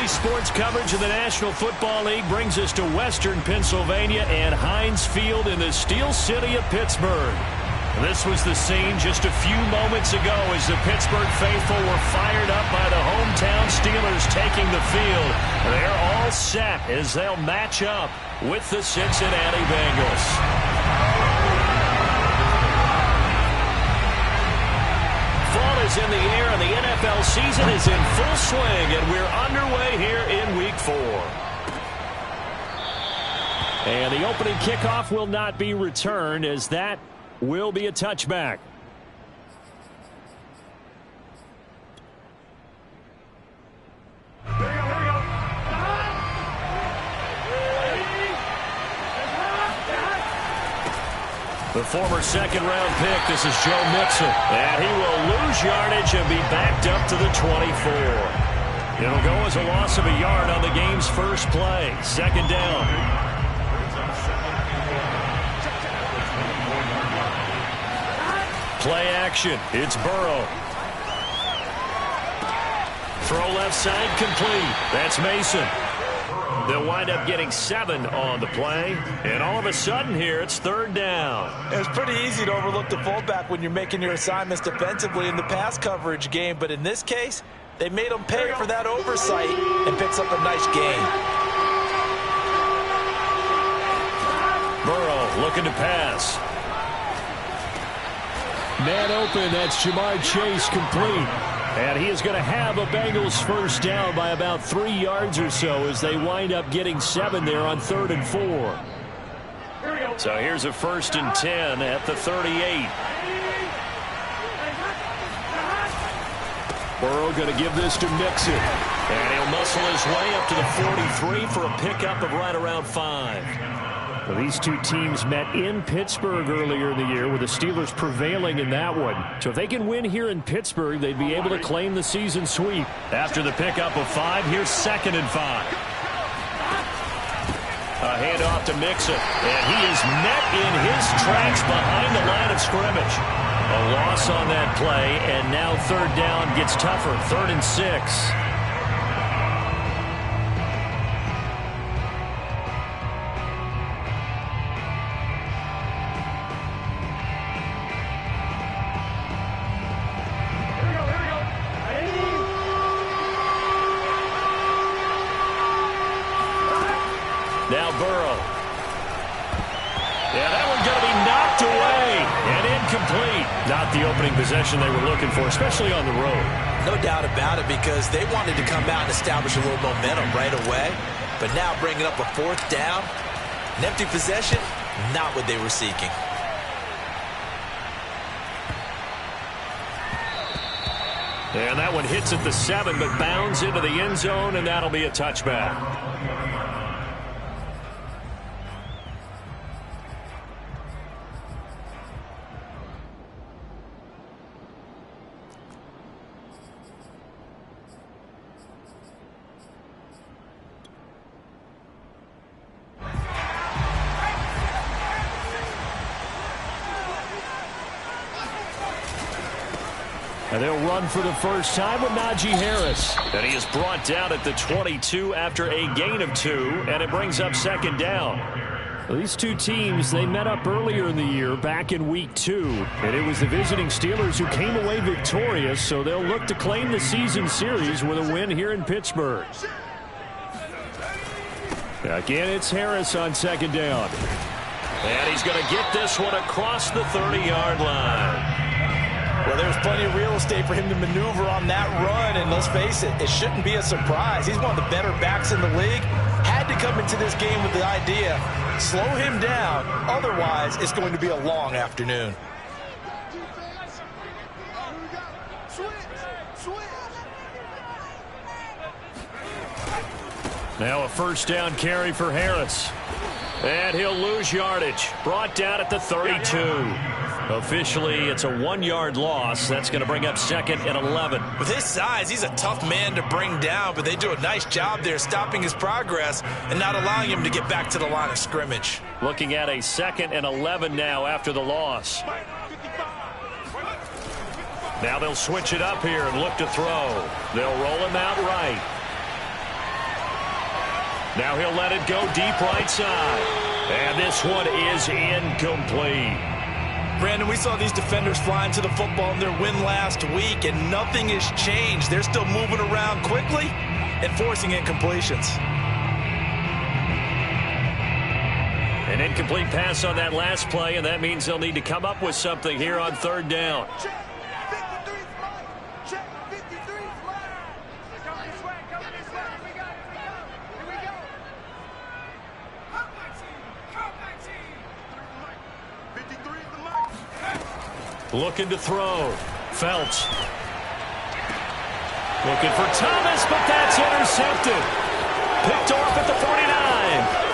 Daily sports coverage of the National Football League brings us to Western Pennsylvania and Heinz Field in the Steel City of Pittsburgh. This was the scene just a few moments ago as the Pittsburgh faithful were fired up by the hometown Steelers taking the field. They're all set as they'll match up with the Cincinnati Bengals. Fall is in the air and the NFL season is in full swing, and we're underway here in Week 4. And the opening kickoff will not be returned as that will be a touchback. The former second-round pick, this is Joe Mixon, and he will lose yardage and be backed up to the 24. It'll go as a loss of a yard on the game's first play. Second down. Play action. It's Burrow. Throw left side complete. That's Mason. They'll wind up getting 7 on the play. And all of a sudden here, it's third down. It's pretty easy to overlook the fullback when you're making your assignments defensively in the pass coverage game. But in this case, they made him pay for that oversight and picks up a nice gain. Burrow looking to pass. Man open, that's Jamar Chase complete. And he is going to have a Bengals first down by about 3 yards or so as they wind up getting 7 there on 3rd and 4. So here's a 1st and 10 at the 38. Burrow going to give this to Mixon. And he'll muscle his way up to the 43 for a pickup of right around 5. Well, these two teams met in Pittsburgh earlier in the year with the Steelers prevailing in that one. So if they can win here in Pittsburgh, they'd be able to claim the season sweep. After the pickup of 5, here's 2nd and 5. A handoff to Mixon, and he is met in his tracks behind the line of scrimmage. A loss on that play, and now 3rd down gets tougher. 3rd and 6. Now Burrow. Yeah, that one's going to be knocked away and incomplete. Not the opening possession they were looking for, especially on the road. No doubt about it, because they wanted to come out and establish a little momentum right away. But now bringing up a 4th down, an empty possession, not what they were seeking. And that one hits at the 7, but bounds into the end zone, and that'll be a touchback. And they'll run for the first time with Najee Harris. And he is brought down at the 22 after a gain of 2, and it brings up 2nd down. Well, these two teams, they met up earlier in the year back in Week 2, and it was the visiting Steelers who came away victorious, so they'll look to claim the season series with a win here in Pittsburgh. Again, it's Harris on 2nd down. And he's going to get this one across the 30-yard line. Well, there's plenty of real estate for him to maneuver on that run, and let's face it, it shouldn't be a surprise. He's one of the better backs in the league. Had to come into this game with the idea, slow him down, otherwise it's going to be a long afternoon. Now a 1st down carry for Harris. And he'll lose yardage. Brought down at the 32. Officially, it's a 1-yard loss. That's going to bring up 2nd and 11. With his size, he's a tough man to bring down, but they do a nice job there stopping his progress and not allowing him to get back to the line of scrimmage. Looking at a 2nd and 11 now after the loss. Now they'll switch it up here and look to throw. They'll roll him out right. Now he'll let it go deep right side. And this one is incomplete. Brandon, we saw these defenders flying to the football in their win last week, and nothing has changed. They're still moving around quickly and forcing incompletions. An incomplete pass on that last play, and that means they'll need to come up with something here on third down. Looking to throw. Felts. Looking for Thomas, but that's intercepted. Picked off at the 49.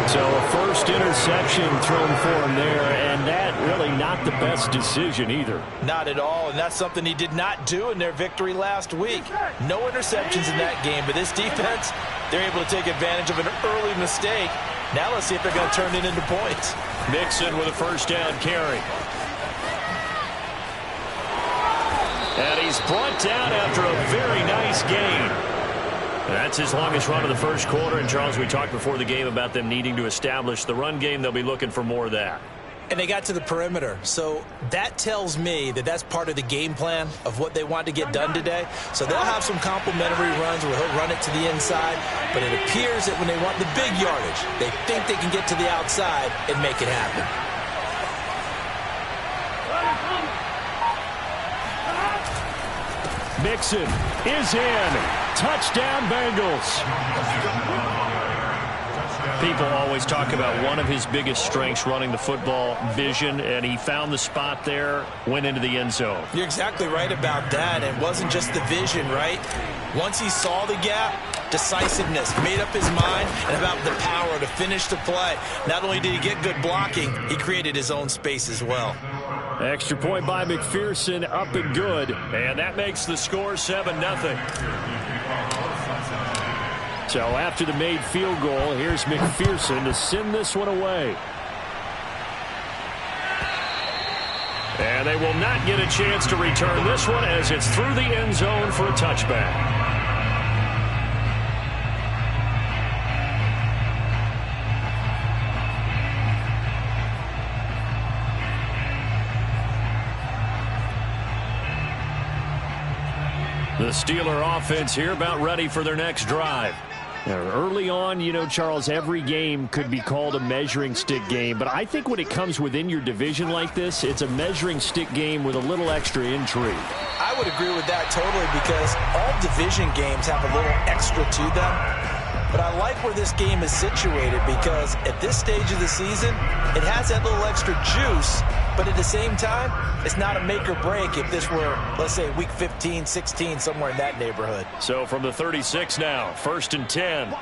So a first interception thrown for him there, and that really not the best decision either. Not at all, and that's something he did not do in their victory last week. No interceptions in that game, but this defense, they're able to take advantage of an early mistake. Now let's see if they're going to turn it into points. Mixon with a first down carry. And he's brought down after a very nice gain. That's his longest run of the first quarter. And, Charles, we talked before the game about them needing to establish the run game. They'll be looking for more of that. And they got to the perimeter. So that tells me that that's part of the game plan of what they want to get done today. So they'll have some complimentary runs where he'll run it to the inside. But it appears that when they want the big yardage, they think they can get to the outside and make it happen. Mixon is in. Touchdown, Bengals. People always talk about one of his biggest strengths running the football, vision, and he found the spot there, went into the end zone. You're exactly right about that. It wasn't just the vision, right? Once he saw the gap, decisiveness, made up his mind, and about the power to finish the play. Not only did he get good blocking, he created his own space as well. Extra point by McPherson, up and good. And that makes the score 7-0. So after the made field goal, here's McPherson to send this one away. And they will not get a chance to return this one as it's through the end zone for a touchback. The Steeler offense here about ready for their next drive. Now, early on, you know, Charles, every game could be called a measuring stick game. But I think when it comes within your division like this, it's a measuring stick game with a little extra intrigue. I would agree with that totally because all division games have a little extra to them. But I like where this game is situated because at this stage of the season, it has that little extra juice. But at the same time, it's not a make or break if this were, let's say, week 15, 16, somewhere in that neighborhood. So from the 36 now, 1st and 10.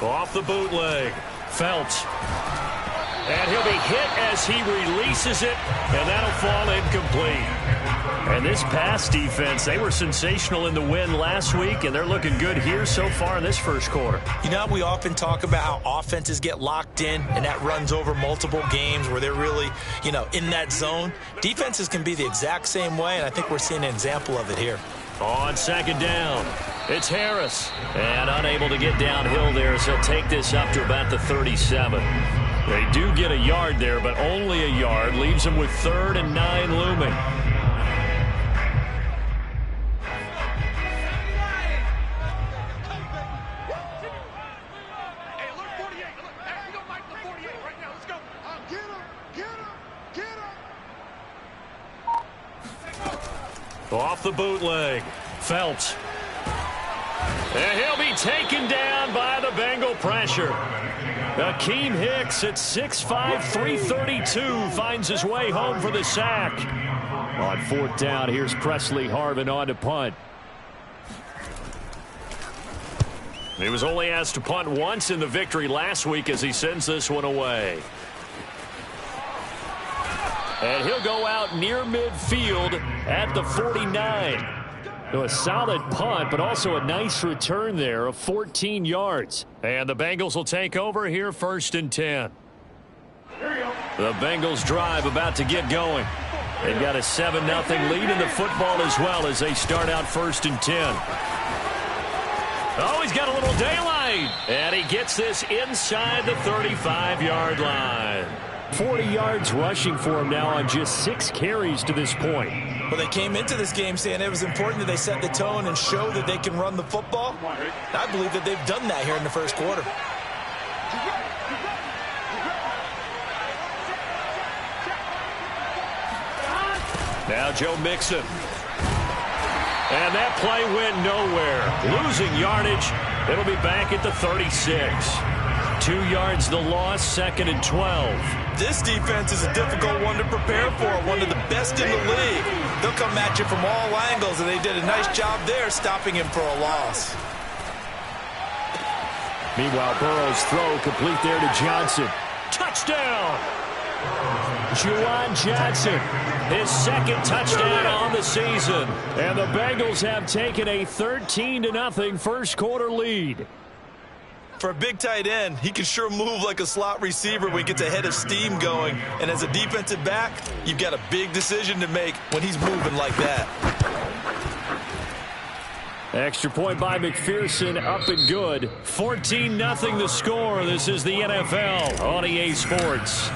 Off the bootleg. Felts. And he'll be hit as he releases it, and that'll fall incomplete. And this pass defense, they were sensational in the win last week, and they're looking good here so far in this first quarter. You know, we often talk about how offenses get locked in, and that runs over multiple games where they're really, you know, in that zone. Defenses can be the exact same way, and I think we're seeing an example of it here. On second down, it's Harris. And unable to get downhill there, so he'll take this up to about the 37. They do get a yard there, but only a yard. Leaves them with 3rd and 9 looming. Off the bootleg. Felts. And he'll be taken down by the Bengal pressure. Akeem Hicks at 6'5", 332 finds his way home for the sack. On 4th down, here's Presley Harvin on to punt. He was only asked to punt once in the victory last week as he sends this one away. And he'll go out near midfield at the 49. A solid punt, but also a nice return there of 14 yards. And the Bengals will take over here 1st and 10. The Bengals drive about to get going. They've got a 7-0 lead in the football as well as they start out 1st and 10. Oh, he's got a little daylight. And he gets this inside the 35-yard line. 40 yards rushing for him now on just 6 carries to this point. Well, they came into this game saying it was important that they set the tone and show that they can run the football. I believe that they've done that here in the first quarter. Now Joe Mixon. And that play went nowhere. Losing yardage. It'll be back at the 36. 2 yards the loss, 2nd and 12. This defense is a difficult one to prepare for, one of the best in the league. They'll come at you from all angles, and they did a nice job there stopping him for a loss. Meanwhile, Burrow's throw complete there to Johnson. Touchdown! Juwan Johnson, his 2nd touchdown on the season. And the Bengals have taken a 13-0 first quarter lead. For a big tight end, he can sure move like a slot receiver when he gets a head of steam going. And as a defensive back, you've got a big decision to make when he's moving like that. Extra point by McPherson, up and good. 14-0 the score. This is the NFL on EA Sports.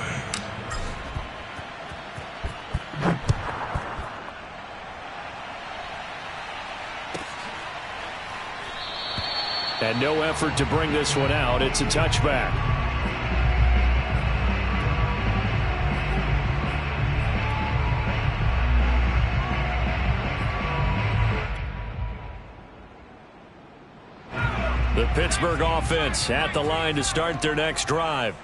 And no effort to bring this one out. It's a touchback. The Pittsburgh offense at the line to start their next drive.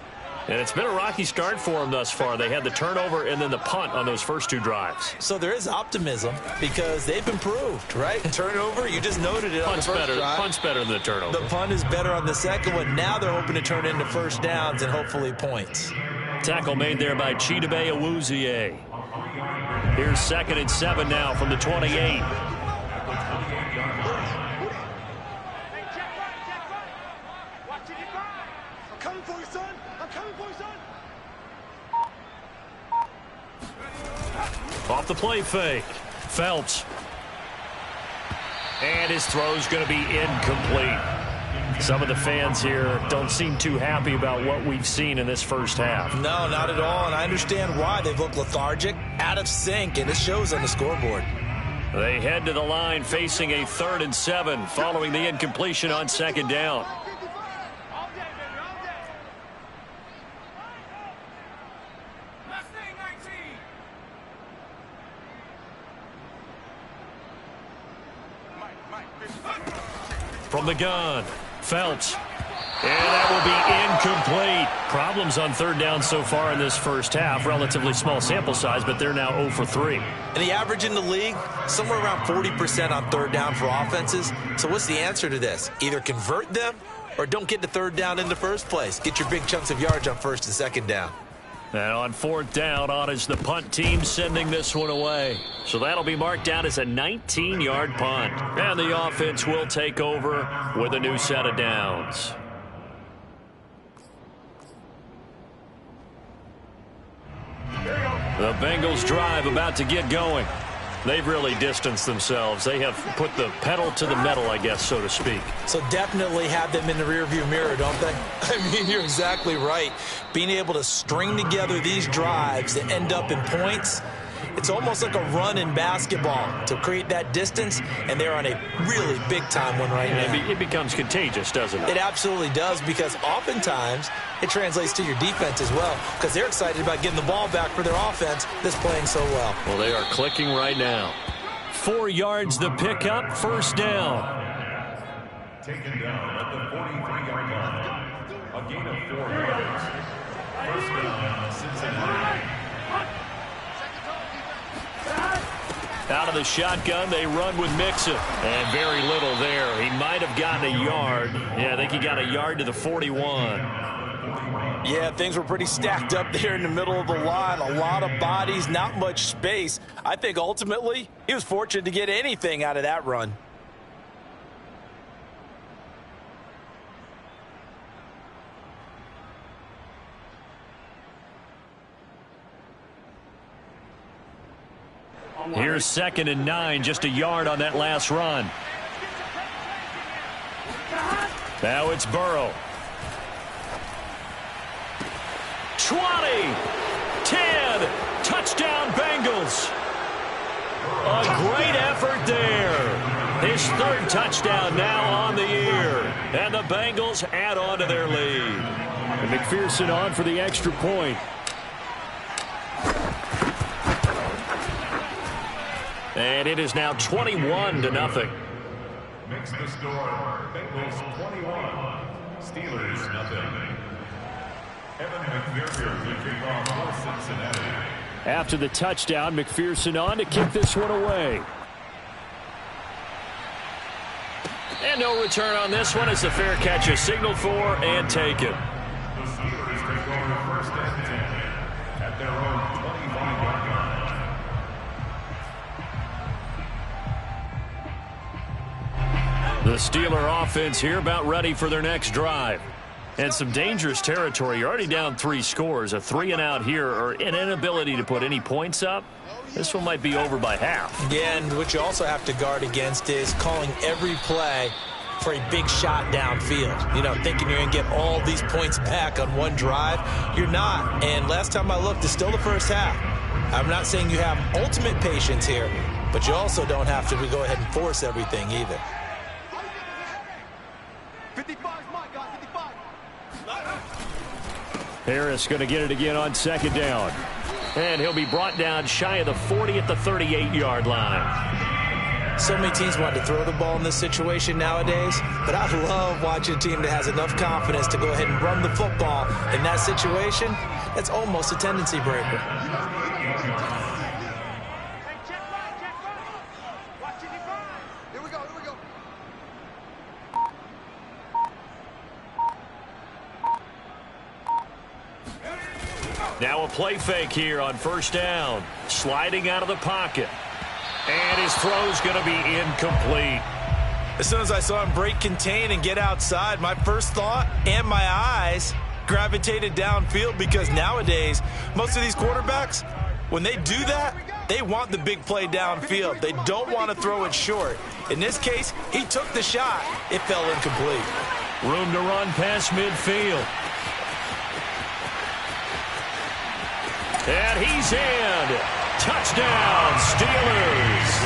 And it's been a rocky start for them thus far. They had the turnover and then the punt on those first 2 drives. So there is optimism because they've improved, right? Turnover, you just noted it on the first drive. Punt's better than the turnover. The punt is better on the second one. Now they're hoping to turn into first downs and hopefully points. Tackle made there by Chidobe Awuzie. Here's 2nd and 7 now from the 28. Off the play fake. Phelps. And his throw's going to be incomplete. Some of the fans here don't seem too happy about what we've seen in this first half. No, not at all, and I understand why. They've looked lethargic, out of sync, and it shows on the scoreboard. They head to the line facing a 3rd and 7 following the incompletion on 2nd down. From the gun, Phelps. And that will be incomplete. Problems on 3rd down so far in this first half. Relatively small sample size, but they're now 0 for 3. And the average in the league, somewhere around 40% on 3rd down for offenses. So what's the answer to this? Either convert them or don't get to 3rd down in the first place. Get your big chunks of yards on 1st and 2nd down. And on 4th down, on is the punt team sending this one away. So that'll be marked out as a 19-yard punt. And the offense will take over with a new set of downs. The Bengals drive about to get going. They've really distanced themselves. They have put the pedal to the metal, I guess, so to speak. So definitely have them in the rearview mirror, don't they? I mean, you're exactly right. Being able to string together these drives that end up in points, it's almost like a run in basketball to create that distance, and they're on a really big-time one right now. It becomes contagious, doesn't it? It absolutely does, because oftentimes it translates to your defense as well, because they're excited about getting the ball back for their offense that's playing so well. Well, they are clicking right now. 4 yards the pickup, 1st down. Taken down at the 43-yard line. A gain of 4 yards. 1st down, Cincinnati. Out of the shotgun, they run with Mixon. And very little there. He might have gotten a yard. Yeah, I think he got a yard to the 41. Yeah, things were pretty stacked up there in the middle of the line. A lot of bodies, not much space. I think ultimately he was fortunate to get anything out of that run. Here's 2nd and 9, just a yard on that last run. Now it's Burrow. 20, 10, touchdown Bengals. A great effort there. His 3rd touchdown now on the year. And the Bengals add on to their lead. And McPherson on for the extra point. And it is now 21-0. Makes the score Bengals 21, Steelers nothing. Evan McPherson will kick off for Cincinnati. After the touchdown, McPherson on to kick this one away. And no return on this one as the fair catch is signaled for and taken. The Steelers take over 1st and 10 at their own 25-yard line. The Steeler offense here about ready for their next drive. And some dangerous territory. You're already down 3 scores. A 3-and-out here or an inability to put any points up. This one might be over by half. Yeah, and what you also have to guard against is calling every play for a big shot downfield. You know, thinking you're going to get all these points back on one drive. You're not. And last time I looked, it's still the first half. I'm not saying you have ultimate patience here, but you also don't have to go ahead and force everything either. 55 is mine, guys. 55. Harris going to get it again on 2nd down. And he'll be brought down shy of the 40 at the 38-yard line. So many teams want to throw the ball in this situation nowadays, but I love watching a team that has enough confidence to go ahead and run the football in that situation. That's almost a tendency breaker. Now a play fake here on 1st down. Sliding out of the pocket. And his throw's going to be incomplete. As soon as I saw him break contain and get outside, my first thought and my eyes gravitated downfield, because nowadays, most of these quarterbacks, when they do that, they want the big play downfield. They don't want to throw it short. In this case, he took the shot. It fell incomplete. Room to run past midfield. And he's in. Touchdown, Steelers.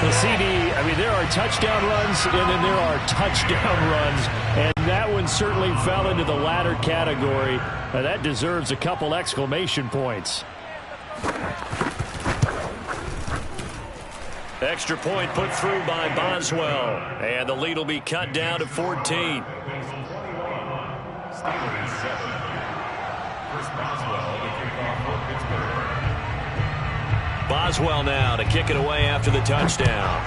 The CD, I mean, there are touchdown runs, and then there are touchdown runs, and that one certainly fell into the latter category. That deserves a couple exclamation points. Extra point put through by Boswell, and the lead will be cut down to 14. Steelers 7. First Boswell to kick off for Pittsburgh. Boswell now to kick it away after the touchdown.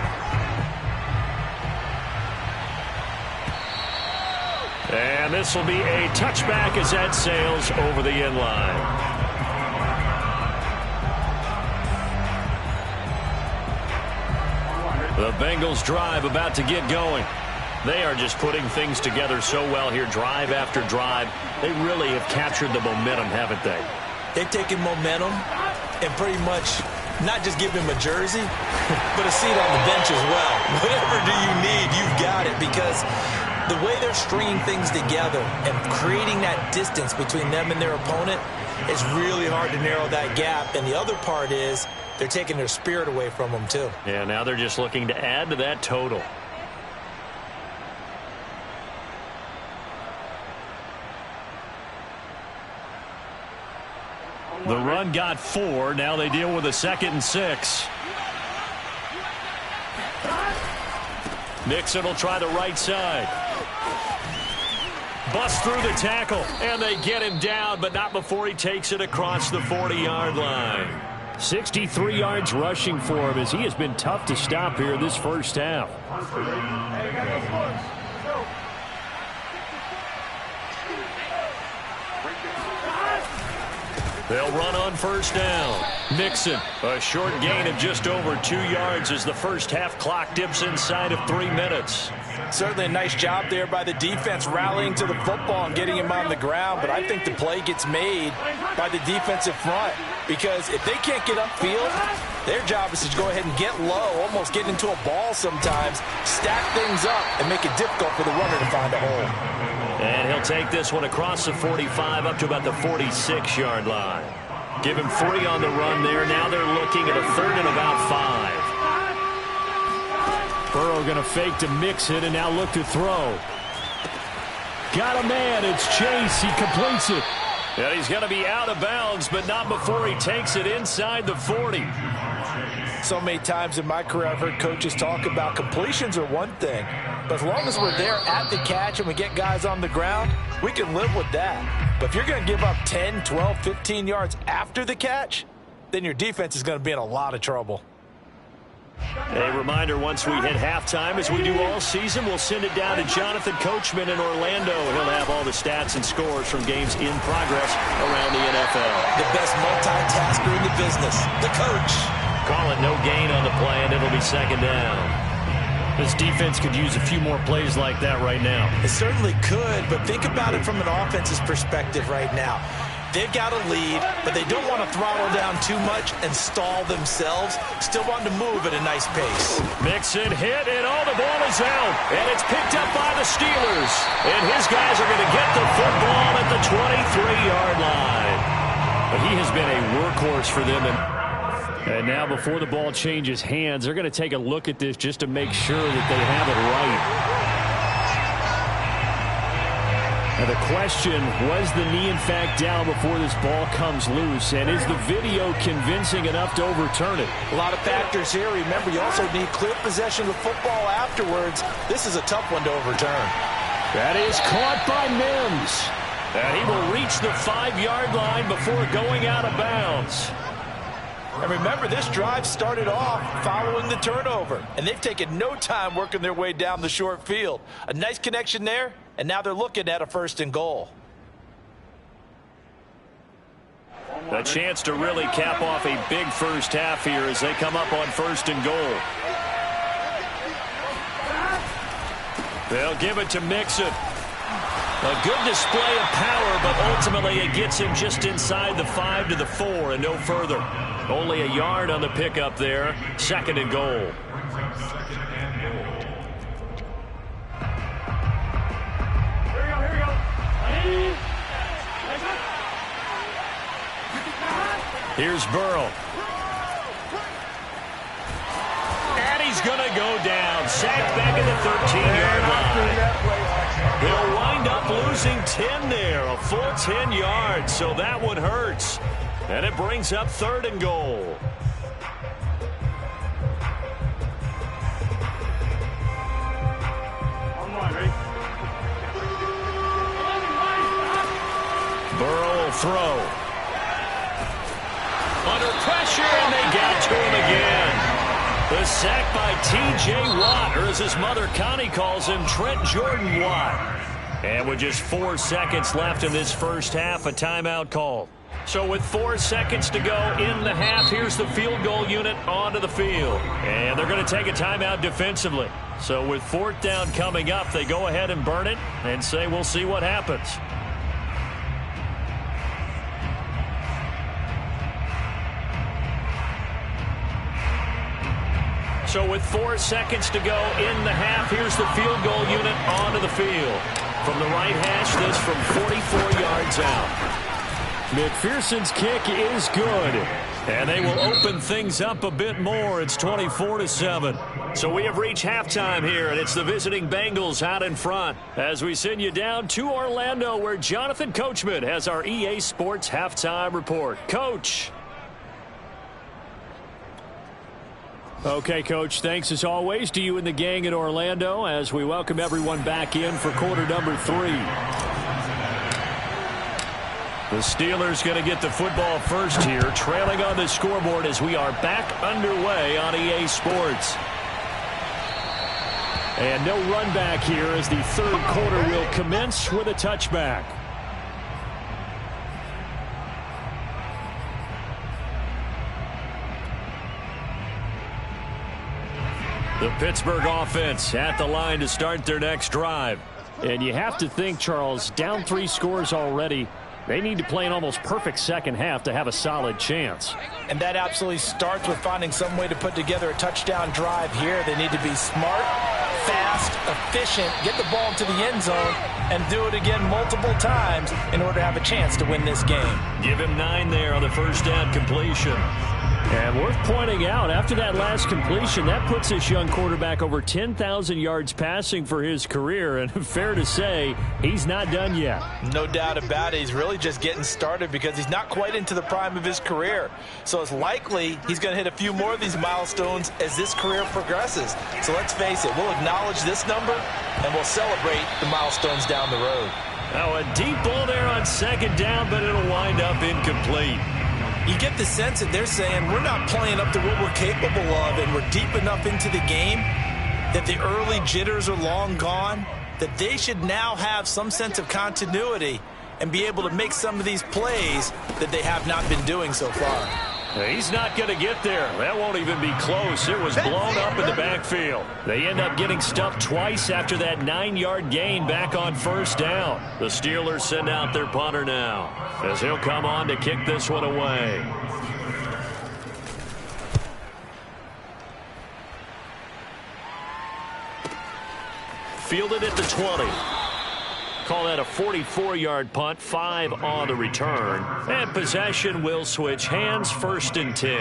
And this will be a touchback as that sails over the end line. The Bengals drive about to get going. They are just putting things together so well here, drive after drive. They really have captured the momentum, haven't they? They've taken momentum and pretty much not just give him a jersey, but a seat on the bench as well. Whatever do you need, you've got it, because the way they're stringing things together and creating that distance between them and their opponent, it's really hard to narrow that gap. And the other part is they're taking their spirit away from them, too. Yeah, now they're just looking to add to that total. The run got 4. Now they deal with a 2nd and 6. Mixon will try the right side. Bust through the tackle, and they get him down, but not before he takes it across the 40-yard line. 63 yards rushing for him, as he has been tough to stop here this first half. They'll run on 1st down. Mixon, a short gain of just over 2 yards as the first half clock dips inside of 3 minutes. Certainly a nice job there by the defense rallying to the football and getting him on the ground, but I think the play gets made by the defensive front because if they can't get upfield, their job is to go ahead and get low, almost get into a ball sometimes, stack things up, and make it difficult for the runner to find a hole. And he'll take this one across the 45 up to about the 46-yard line. Give him 3 on the run there. Now they're looking at a 3rd and about 5. Burrow going to fake to mix it and now look to throw. Got a man. It's Chase. He completes it. And he's going to be out of bounds, but not before he takes it inside the 40. So many times in my career I've heard coaches talk about completions are one thing, but as long as we're there at the catch and we get guys on the ground, we can live with that. But if you're going to give up 10, 12, 15 yards after the catch, then your defense is going to be in a lot of trouble. A reminder, once we hit halftime, as we do all season, we'll send it down to Jonathan Coachman in Orlando. He'll have all the stats and scores from games in progress around the NFL. The best multitasker in the business, the coach. Call it no gain on the play, and it'll be 2nd down. This defense could use a few more plays like that right now. It certainly could, but think about it from an offense's perspective right now. They've got a lead, but they don't want to throttle down too much and stall themselves. Still want to move at a nice pace. Mixon hit, and the ball is out. And it's picked up by the Steelers. And his guys are going to get the football at the 23-yard line. But he has been a workhorse for them. And now before the ball changes hands, they're going to take a look at this just to make sure that they have it right. Now the question, was the knee in fact down before this ball comes loose? And is the video convincing enough to overturn it? A lot of factors here. Remember, you also need clear possession of the football afterwards. This is a tough one to overturn. That is caught by Mims. And he will reach the 5-yard line before going out of bounds. And remember, this drive started off following the turnover. And they've taken no time working their way down the short field. A nice connection there, and now they're looking at a 1st and goal. A chance to really cap off a big first half here as they come up on 1st and goal. They'll give it to Mixon. A good display of power, but ultimately it gets him just inside the 5 to the 4 and no further. Only a yard on the pickup there. 2nd and goal. Here's Burrow. And he's going to go down. Sacked back at the 13-yard line. They'll wind up losing 10 there, a full 10 yards, so that one hurts. And it brings up 3rd and goal. Burrow will throw. Under pressure, and they got to him again. The sack by T.J. Watt, or as his mother Connie calls him, Trent Jordan Watt. And with just 4 seconds left in this first half, a timeout called. So with 4 seconds to go in the half, here's the field goal unit onto the field. And they're going to take a timeout defensively. So with 4th down coming up, they go ahead and burn it and say we'll see what happens. So with 4 seconds to go in the half, here's the field goal unit onto the field. From the right hash, this from 44 yards out. McPherson's kick is good. And they will open things up a bit more. It's 24-7. So we have reached halftime here, and it's the visiting Bengals out in front. As we send you down to Orlando, where Jonathan Coachman has our EA Sports halftime report. Coach. Okay, Coach, thanks as always to you and the gang in Orlando as we welcome everyone back in for quarter number 3. The Steelers going to get the football first here, trailing on the scoreboard as we are back underway on EA Sports. And no run back here as the 3rd quarter will commence with a touchback. The Pittsburgh offense at the line to start their next drive. And you have to think, Charles, down 3 scores already. They need to play an almost perfect second half to have a solid chance. And that absolutely starts with finding some way to put together a touchdown drive here. They need to be smart, fast, efficient, get the ball into the end zone, and do it again multiple times in order to have a chance to win this game. Give him 9 there on the first down completion. And worth pointing out, after that last completion, that puts this young quarterback over 10,000 yards passing for his career. And fair to say, he's not done yet. No doubt about it. He's really just getting started because he's not quite into the prime of his career. So it's likely he's going to hit a few more of these milestones as this career progresses. So let's face it, we'll acknowledge this number and we'll celebrate the milestones down the road. Now a deep ball there on second down, but it'll wind up incomplete. You get the sense that they're saying we're not playing up to what we're capable of, and we're deep enough into the game that the early jitters are long gone, that they should now have some sense of continuity and be able to make some of these plays that they have not been doing so far. He's not going to get there. That won't even be close. It was blown up in the backfield. They end up getting stuffed twice after that 9-yard gain back on first down. The Steelers send out their punter now as he'll come on to kick this one away. Fielded at the 20. Call that a 44-yard punt, 5 on the return. And possession will switch hands, 1st and 10.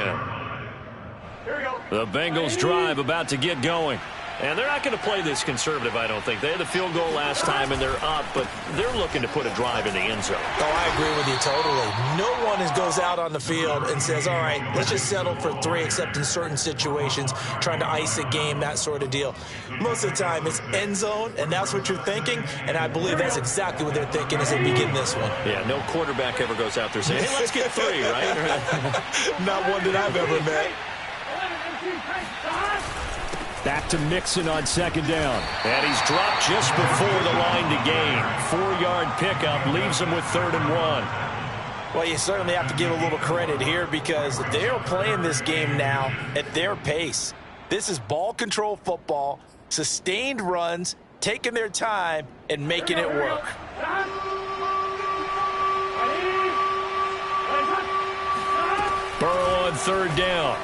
The Bengals drive about to get going. And they're not going to play this conservative, I don't think. They had the field goal last time, and they're up, but they're looking to put a drive in the end zone. Oh, I agree with you totally. No one goes out on the field and says, all right, let's just settle for 3, except in certain situations, trying to ice a game, that sort of deal. Most of the time, it's end zone, and that's what you're thinking, and I believe that's exactly what they're thinking as they begin this one. Yeah, no quarterback ever goes out there saying, hey, let's get 3, right? Not one that I've ever met. Back to Mixon on second down. And he's dropped just before the line to gain. 4-yard pickup leaves him with 3rd and 1. Well, you certainly have to give a little credit here because they're playing this game now at their pace. This is ball control football, sustained runs, taking their time, and making it work. Burrow on 3rd down.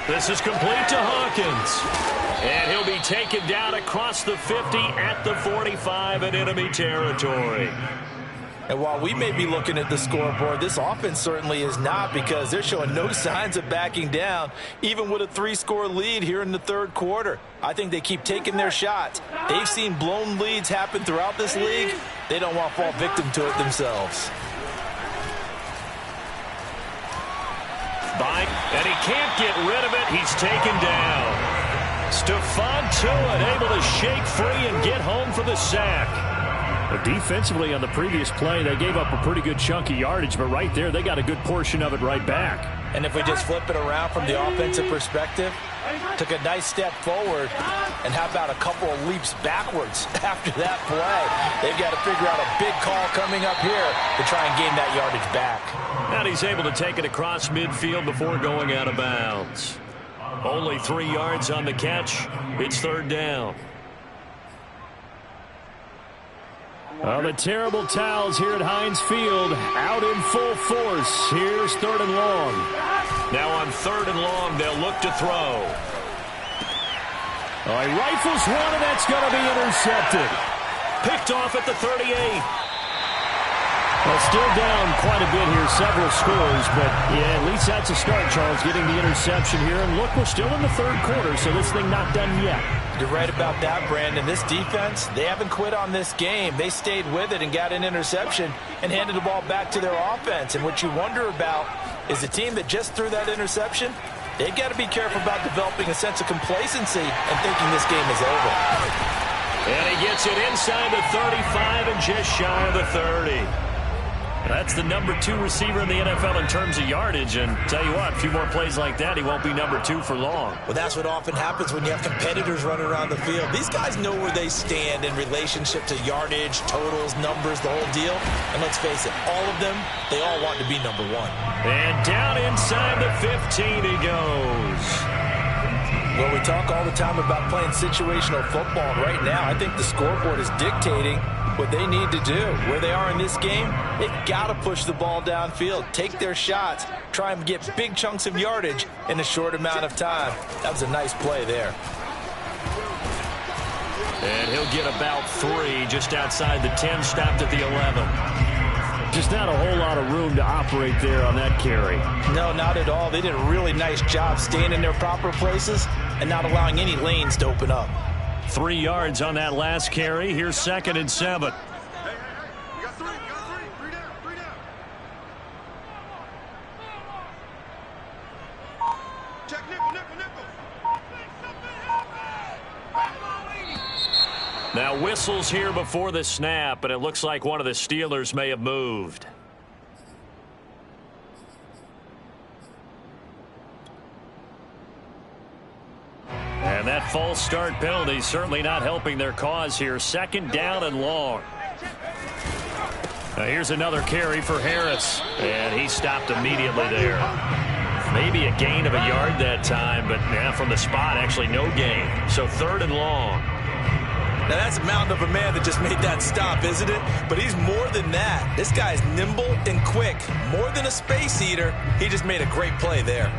This is complete to Hawkins. And he'll be taken down across the 50 at the 45 in enemy territory. And while we may be looking at the scoreboard, this offense certainly is not because they're showing no signs of backing down, even with a 3-score lead here in the 3rd quarter. I think they keep taking their shots. They've seen blown leads happen throughout this league. They don't want to fall victim to it themselves. And he can't get rid of it. He's taken down. Stephon Tuitt able to shake free and get home for the sack. Defensively on the previous play, they gave up a pretty good chunk of yardage, but right there, they got a good portion of it right back. And if we just flip it around from the offensive perspective, took a nice step forward, and how about a couple of leaps backwards after that play? They've got to figure out a big call coming up here to try and gain that yardage back. And he's able to take it across midfield before going out of bounds. Only 3 yards on the catch. It's 3rd down. Well, the terrible towels here at Heinz Field out in full force. Here's 3rd and long. Now on 3rd and long, they'll look to throw. Oh, he rifles one, and that's going to be intercepted. Picked off at the 38. Well, still down quite a bit here, several scores, but yeah, at least that's a start, Charles, getting the interception here. And look, we're still in the 3rd quarter, so this thing not done yet. You're right about that, Brandon. This defense, they haven't quit on this game. They stayed with it and got an interception and handed the ball back to their offense. And what you wonder about is the team that just threw that interception, they've got to be careful about developing a sense of complacency and thinking this game is over. And he gets it inside the 35 and just shy of the 30. That's the number 2 receiver in the NFL in terms of yardage, and tell you what, a few more plays like that, he won't be number 2 for long. Well, that's what often happens when you have competitors running around the field. These guys know where they stand in relationship to yardage, totals, numbers, the whole deal. And let's face it, all of them, they all want to be number 1. And down inside the 15 he goes. Well, we talk all the time about playing situational football, and right now I think the scoreboard is dictating what they need to do. Where they are in this game, they've got to push the ball downfield, take their shots, try and get big chunks of yardage in a short amount of time. That was a nice play there. And he'll get about 3 just outside the 10, stopped at the 11. Just not a whole lot of room to operate there on that carry. No, not at all. They did a really nice job staying in their proper places and not allowing any lanes to open up. 3 yards on that last carry. Here's 2nd and 7. You got 3, you got 3. 3 down, 3 down. Check nickel, nickel, nickel. Now whistles here before the snap, and it looks like one of the Steelers may have moved. And that false start penalty certainly not helping their cause here. 2nd down and long. Now here's another carry for Harris, and he stopped immediately there. Maybe a gain of a yard that time, but from the spot, actually no gain. So 3rd and long. Now, that's a mountain of a man that just made that stop, isn't it? But he's more than that. This guy's nimble and quick. More than a space eater. He just made a great play there.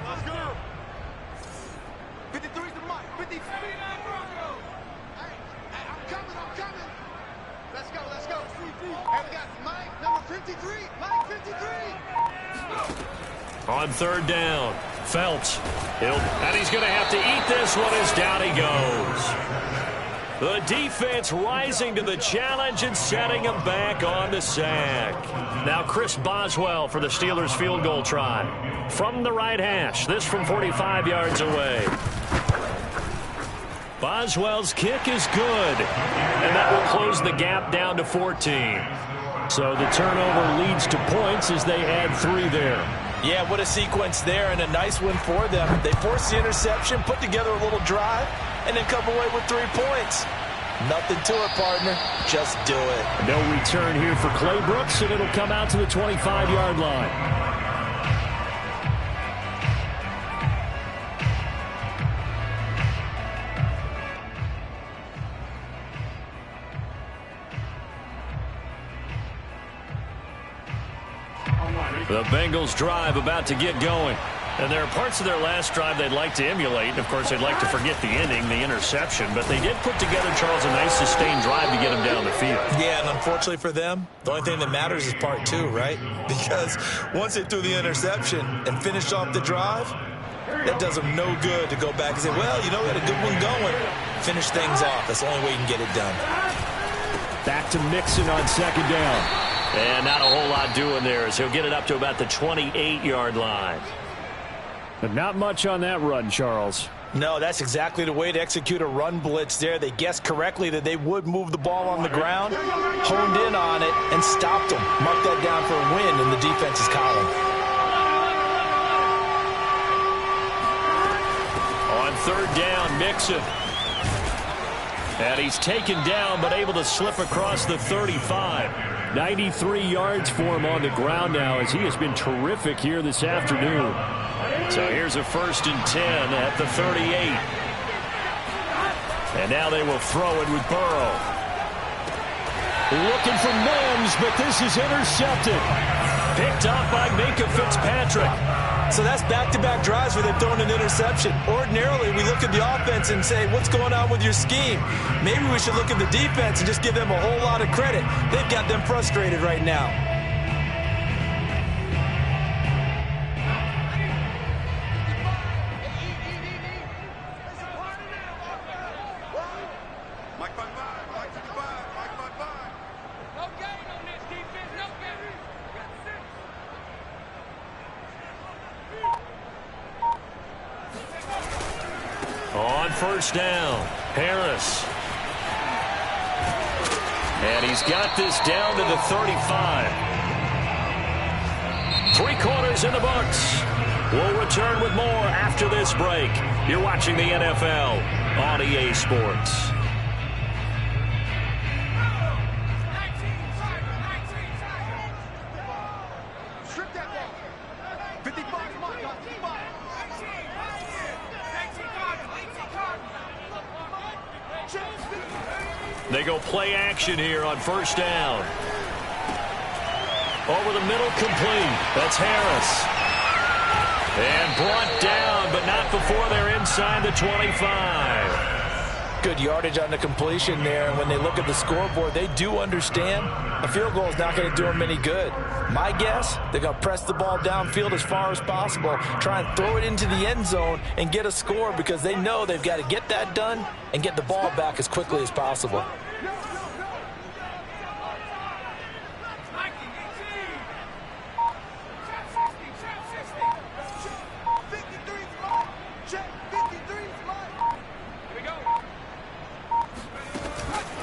Let's go. 53's the mic. 53. Hey, I'm coming, I'm coming. Let's go, let's go. Hey, we got Mike, number 53. Mike, 53. On 3rd down, Phelps. And he's going to have to eat this one as down he goes. The defense rising to the challenge and setting him back on the sack. Now Chris Boswell for the Steelers field goal try. From the right hash, this from 45 yards away. Boswell's kick is good. And that will close the gap down to 14. So the turnover leads to points as they add 3 there. Yeah, what a sequence there, and a nice one for them. They forced the interception, put together a little drive, and then come away with 3 points. Nothing to it, partner. Just do it. No return here for Clay Brooks, and it'll come out to the 25-yard line. The Bengals drive about to get going. And there are parts of their last drive they'd like to emulate. And, of course, they'd like to forget the ending, the interception. But they did put together, Charles, a nice sustained drive to get them down the field. Yeah, and unfortunately for them, the only thing that matters is part 2, right? Because once they threw the interception and finished off the drive, that does them no good to go back and say, well, you know, we had a good one going. Finish things off. That's the only way you can get it done. Back to Mixon on 2nd down. And not a whole lot doing there as he'll get it up to about the 28-yard line. But not much on that run, Charles. No, that's exactly the way to execute a run blitz there. They guessed correctly that they would move the ball on the ground, honed in on it, and stopped them. Mark that down for a win in the defense's column. On 3rd down, Mixon. And he's taken down but able to slip across the 35. 93 yards for him on the ground now as he has been terrific here this afternoon. So here's a 1st and 10 at the 38. And now they will throw it with Burrow. Looking for Mims, but this is intercepted. Picked up by Minkah Fitzpatrick. So that's back-to-back drives where they've thrown an interception. Ordinarily, we look at the offense and say, what's going on with your scheme? Maybe we should look at the defense and just give them a whole lot of credit. They've got them frustrated right now. Mike 55, Mike 55, Mike 55. No gain on this defense, no gain. On 1st down, Harris. And he's got this down to the 35. 3/4 in the books. We'll return with more after this break. You're watching the NFL on EA Sports. Strip that ball. go play action here on first down. Over the middle, complete. That's Harris. And brought down, but not before they're inside the 25. Good yardage on the completion there. And when they look at the scoreboard, they do understand a field goal is not going to do them any good. My guess, they're going to press the ball downfield as far as possible, try and throw it into the end zone and get a score because they know they've got to get that done and get the ball back as quickly as possible.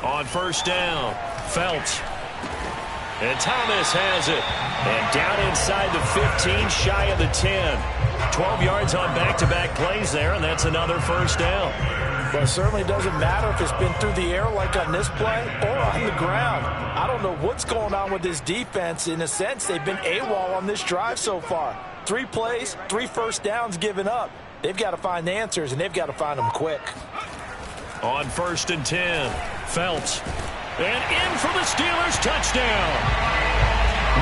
On first down, Felt. And Thomas has it. And down inside the 15, shy of the 10. 12 yards on back-to-back plays there, and that's another first down. Well, it certainly doesn't matter if it's been through the air like on this play or on the ground. I don't know what's going on with this defense. In a sense, they've been AWOL on this drive so far. 3 plays, 3 first downs given up. They've got to find the answers, and they've got to find them quick. On first and 10, Felt. And in for the Steelers, touchdown.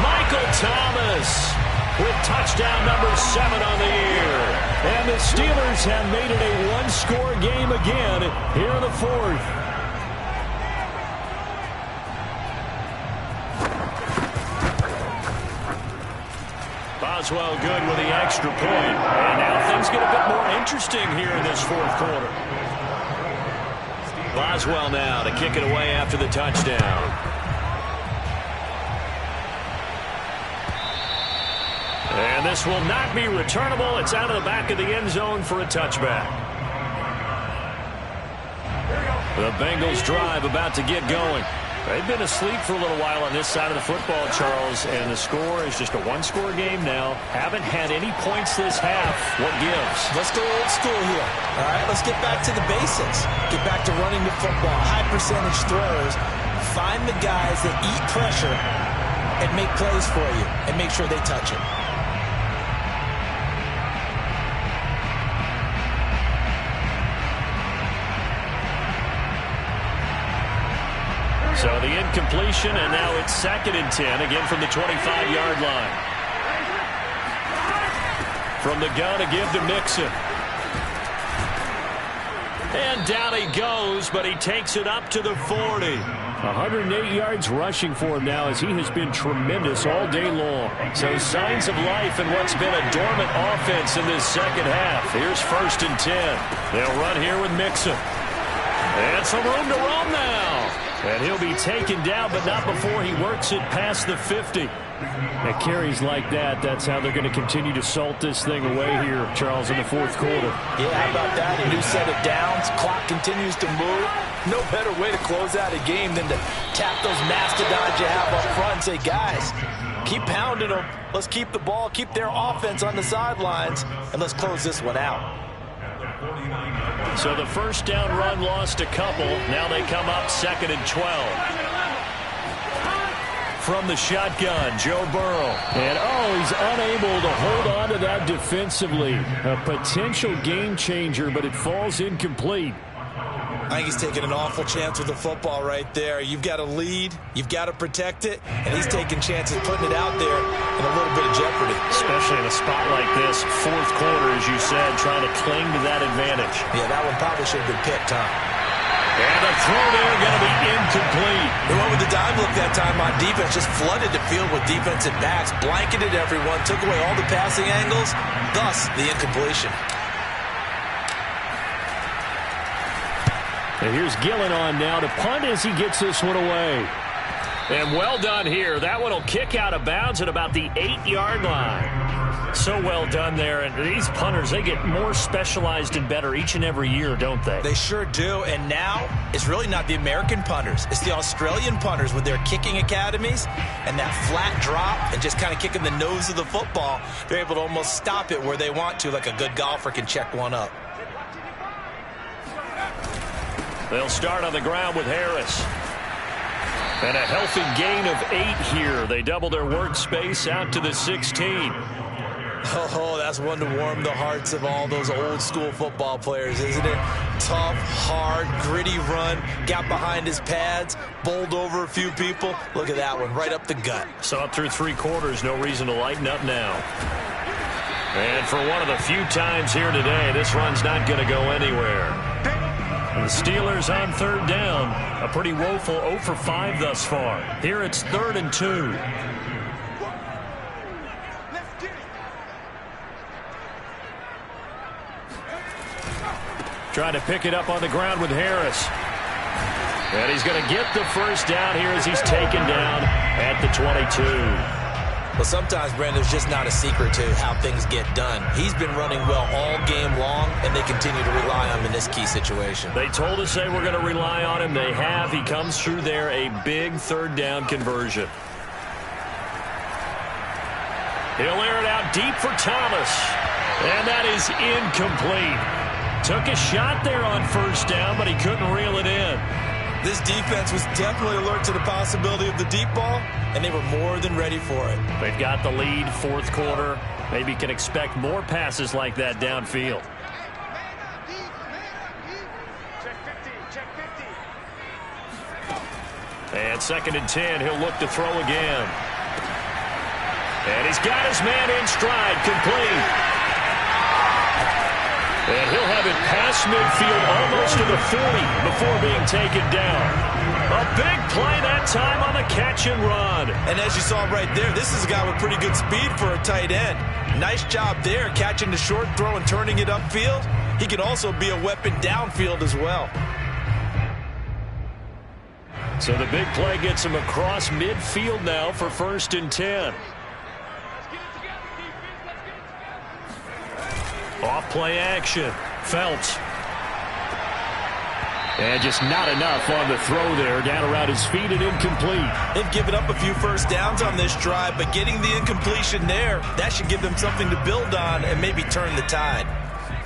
Michael Thomas with touchdown number 7 on the year. And the Steelers have made it a one-score game again here in the 4th. Boswell good with the extra point. And now things get a bit more interesting here in this 4th quarter. Boswell now to kick it away after the touchdown. And this will not be returnable. It's out of the back of the end zone for a touchback. The Bengals drive about to get going. They've been asleep for a little while on this side of the football, Charles, and the score is just a one-score game now. Haven't had any points this half. What gives? Let's go old school here. All right, let's get back to the basics. Get back to running the football, high percentage throws. Find the guys that eat pressure and make plays for you and make sure they touch it. So the incompletion, and now it's 2nd and 10, again from the 25-yard line. From the gun, a give to Mixon. And down he goes, but he takes it up to the 40. 108 yards rushing for him now as he has been tremendous all day long. So signs of life in what's been a dormant offense in this second half. Here's 1st and 10. They'll run here with Mixon. And some room to roam now. And he'll be taken down, but not before he works it past the 50. At carries like that, that's how they're going to continue to salt this thing away here, Charles, in the 4th quarter. Yeah, how about that? A new set of downs. Clock continues to move. No better way to close out a game than to tap those mastodons you have up front and say, guys, keep pounding them. Let's keep the ball, keep their offense on the sidelines, and let's close this one out. So the first down run lost a couple. Now they come up 2nd and 12. From the shotgun, Joe Burrow. And, he's unable to hold on to that defensively. A potential game changer, but it falls incomplete. I think he's taking an awful chance with the football right there. You've got to lead, you've got to protect it, and he's taking chances putting it out there in a little bit of jeopardy. Especially in a spot like this, 4th quarter, as you said, trying to cling to that advantage. Yeah, that one probably should have been picked, huh? And the throw there going to be incomplete. They went with the dime look that time on defense, just flooded the field with defensive backs, blanketed everyone, took away all the passing angles, thus the incompletion. And here's Gillen on now to punt as he gets this one away. And well done here. That one will kick out of bounds at about the 8-yard line. So well done there. And these punters, they get more specialized and better each and every year, don't they? They sure do. And now it's really not the American punters. It's the Australian punters with their kicking academies and that flat drop and just kind of kicking the nose of the football. They're able to almost stop it where they want to, like a good golfer can check one up. They'll start on the ground with Harris. And a healthy gain of 8 here. They double their workspace out to the 16. Oh, that's one to warm the hearts of all those old school football players, isn't it? Tough, hard, gritty run, got behind his pads, bowled over a few people. Look at that one, right up the gut. Saw it through 3 quarters, no reason to lighten up now. And for one of the few times here today, this run's not going to go anywhere. And the Steelers on 3rd down, a pretty woeful 0 for 5 thus far. Here it's 3rd and 2. Trying to pick it up on the ground with Harris. And he's going to get the first down here as he's taken down at the 22. Well, sometimes, Brandon, there's just not a secret to how things get done. He's been running well all game long, and they continue to rely on him in this key situation. They told us they were going to rely on him. They have. He comes through there, a big 3rd down conversion. He'll air it out deep for Thomas. And that is incomplete. Took a shot there on 1st down, but he couldn't reel it in. This defense was definitely alert to the possibility of the deep ball, and they were more than ready for it. They've got the lead, 4th quarter. Maybe can expect more passes like that downfield. And 2nd and 10, he'll look to throw again. And he's got his man in stride, complete. And he'll have it past midfield, almost to the 40 before being taken down. A big play that time on the catch and run. And as you saw right there, this is a guy with pretty good speed for a tight end. Nice job there, catching the short throw and turning it upfield. He can also be a weapon downfield as well. So the big play gets him across midfield now for 1st and 10. Off play action. Phelps. And just not enough on the throw there. Down around his feet and incomplete. They've given up a few first downs on this drive, but getting the incompletion there, that should give them something to build on and maybe turn the tide.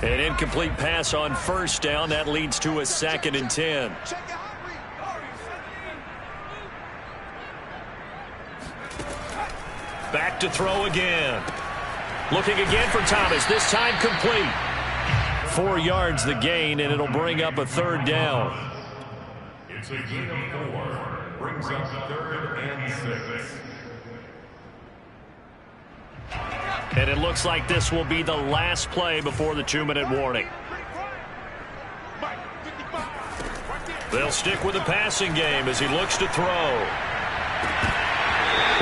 An incomplete pass on 1st down. That leads to a 2nd and 10. Back to throw again. Looking again for Thomas, this time complete. 4 yards the gain, and it'll bring up a 3rd down. It's a gain of 4. Brings up 3rd and 6. And it looks like this will be the last play before the 2-minute warning. They'll stick with the passing game as he looks to throw.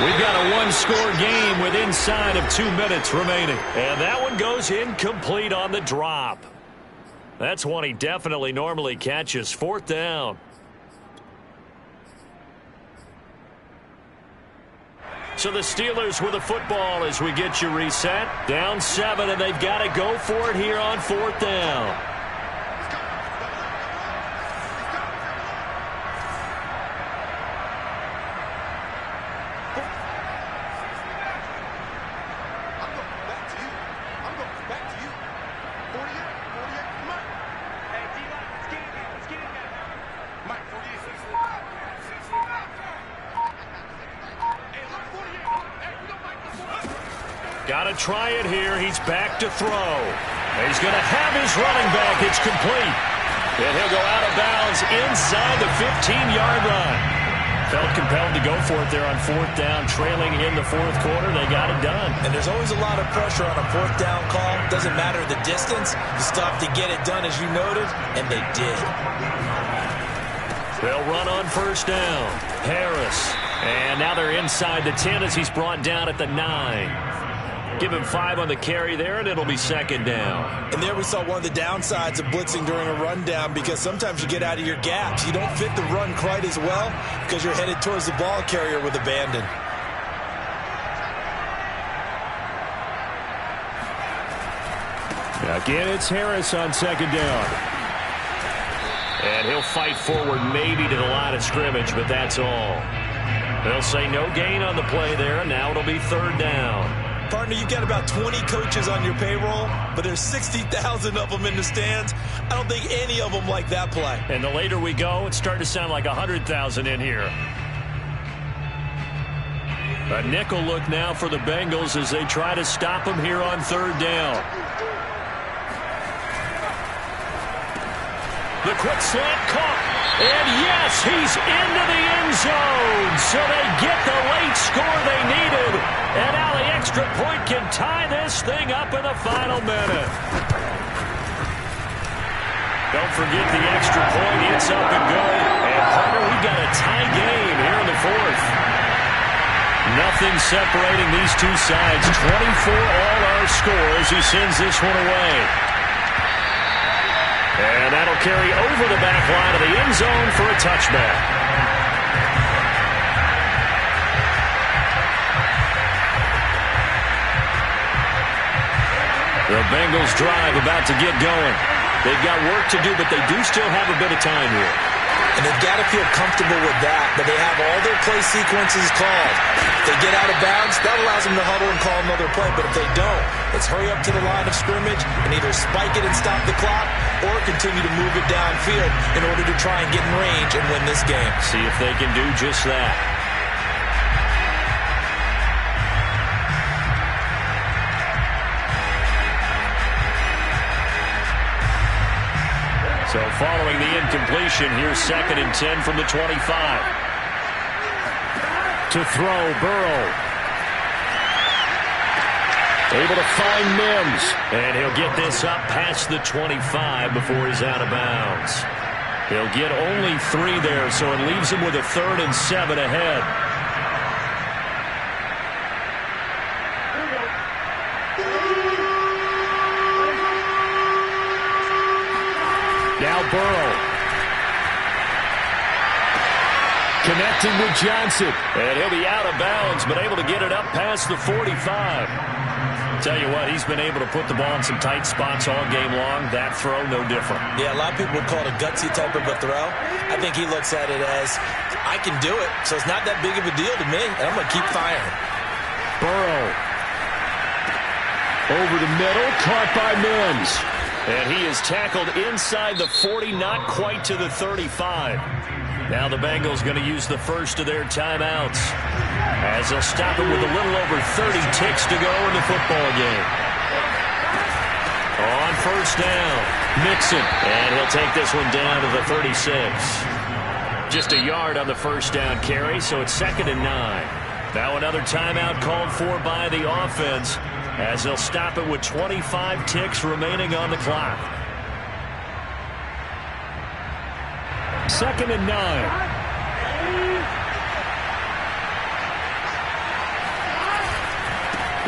We've got a 1-score game with inside of 2 minutes remaining. And that one goes incomplete on the drop. That's one he definitely normally catches. 4th down. So the Steelers with the football as we get you reset. Down 7, and they've got to go for it here on 4th down. Got to try it here. He's back to throw. He's going to have his running back. It's complete. And he'll go out of bounds inside the 15-yard line. Felt compelled to go for it there on 4th down, trailing in the 4th quarter. They got it done. And there's always a lot of pressure on a 4th down call. Doesn't matter the distance. You stop to get it done, as you noted, and they did. They'll run on 1st down. Harris. And now they're inside the 10 as he's brought down at the 9. Give him 5 on the carry there, and it'll be 2nd down. And there we saw one of the downsides of blitzing during a rundown, because sometimes you get out of your gaps. You don't fit the run quite as well because you're headed towards the ball carrier with abandon. Again, it's Harris on 2nd down. And he'll fight forward maybe to the line of scrimmage, but that's all. They'll say no gain on the play there, and now it'll be 3rd down. Partner, you've got about 20 coaches on your payroll, but there's 60,000 of them in the stands. I don't think any of them like that play. And the later we go, it's starting to sound like 100,000 in here. A nickel look now for the Bengals as they try to stop him here on third down. The quick slant caught. And yes, he's into the end zone. So they get the late score they needed. And now the extra point can tie this thing up in the final minute. Don't forget the extra point. It's up and good. And partner, we've got a tie game here in the fourth. Nothing separating these two sides. 24 all our score as he sends this one away. And that'll carry over the back line of the end zone for a touchback. The Bengals drive about to get going. They've got work to do, but they do still have a bit of time here. And they've got to feel comfortable with that, but they have all their play sequences called. If they get out of bounds, that allows them to huddle and call another play. But if they don't, it's hurry up to the line of scrimmage and either spike it and stop the clock or continue to move it downfield in order to try and get in range and win this game. See if they can do just that. So following the incompletion, here's 2nd and 10 from the 25. To throw, Burrow. Able to find Mims. And he'll get this up past the 25 before he's out of bounds. He'll get only 3 there, so it leaves him with a 3rd and 7 ahead. Now Burrow. Connecting with Johnson. And he'll be out of bounds, but able to get it up past the 45. Tell you what, he's been able to put the ball in some tight spots all game long. That throw, no different. Yeah, a lot of people would call it a gutsy type of a throw. I think he looks at it as, I can do it, so it's not that big of a deal to me, and I'm going to keep firing. Burrow. Over the middle, caught by Mims. And he is tackled inside the 40, not quite to the 35. Now the Bengals going to use the first of their timeouts as they'll stop it with a little over 30 ticks to go in the football game. On first down, Mixon, and he'll take this one down to the 36. Just a yard on the first down carry, so it's 2nd and 9. Now another timeout called for by the offense as they'll stop it with 25 ticks remaining on the clock. 2nd and 9.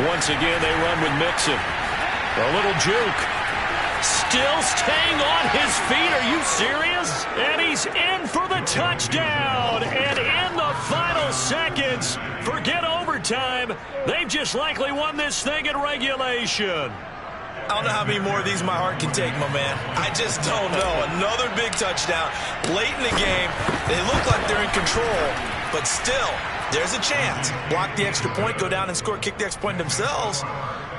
Once again, they run with Mixon. A little juke. Still staying on his feet. Are you serious? And he's in for the touchdown. And in the final seconds, forget overtime. They've just likely won this thing in regulation. I don't know how many more of these my heart can take, my man. I just don't know. Another big touchdown late in the game. They look like they're in control, but still, there's a chance. Block the extra point, go down and score, kick the extra point themselves.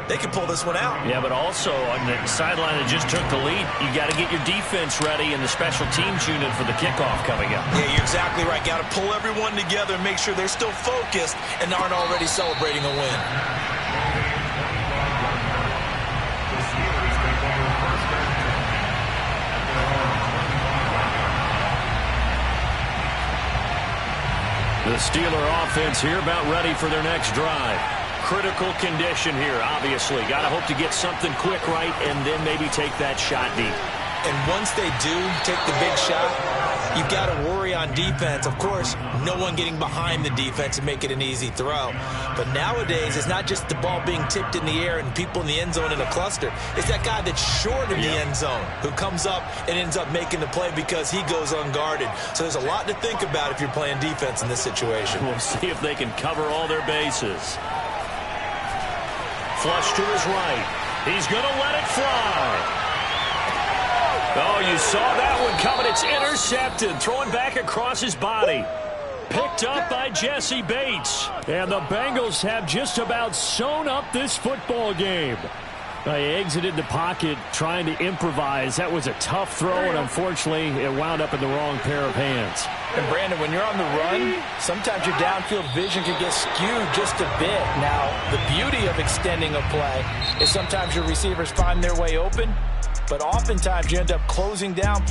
They can pull this one out. Yeah, but also on the sideline that just took the lead, you got to get your defense ready and the special teams unit for the kickoff coming up. Yeah, you're exactly right. Got to pull everyone together and make sure they're still focused and aren't already celebrating a win. The Steeler offense here about ready for their next drive. Critical condition here, obviously. Got to hope to get something quick right and then maybe take that shot deep. And once they do take the big shot, you've got to worry on defense. Of course, no one getting behind the defense and make it an easy throw. But nowadays, it's not just the ball being tipped in the air and people in the end zone in a cluster. It's that guy that's short of the end zone who comes up and ends up making the play because he goes unguarded. So there's a lot to think about if you're playing defense in this situation. We'll see if they can cover all their bases. Flush to his right. He's going to let it fly. Oh, you saw that one coming. It's intercepted. Throwing back across his body. Picked up by Jesse Bates. And the Bengals have just about sewn up this football game. He exited the pocket trying to improvise. That was a tough throw, and unfortunately, it wound up in the wrong pair of hands. And Brandon, when you're on the run, sometimes your downfield vision can get skewed just a bit. Now, the beauty of extending a play is sometimes your receivers find their way open, but oftentimes you end up closing down